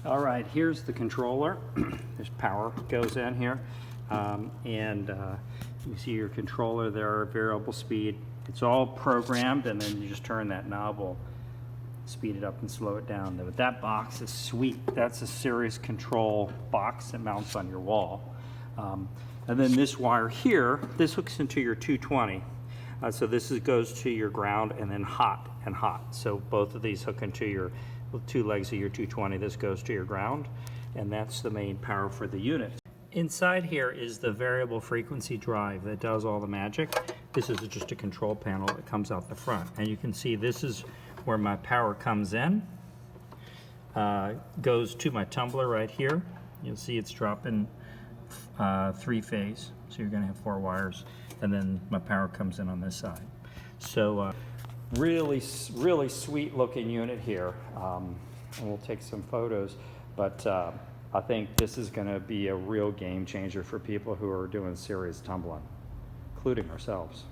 All right, here's the controller. There's power goes in here, you see your controller there, variable speed. It's all programmed, and then you just turn that knob, will speed it up and slow it down. But that box is sweet. That's a Sirius control box that mounts on your wall. And then this wire here, this hooks into your 220. So this goes to your ground and then hot and hot. So both of these hook into your two legs of your 220. This goes to your ground, and that's the main power for the unit. Inside here is the variable frequency drive that does all the magic. This is just a control panel that comes out the front. And you can see this is where my power comes in. Goes to my tumbler right here. You'll see it's dropping 3-phase. So you're gonna have 4 wires. And then my power comes in on this side. So really sweet looking unit here. And we'll take some photos, but I think this is going to be a real game changer for people who are doing serious tumbling, including ourselves.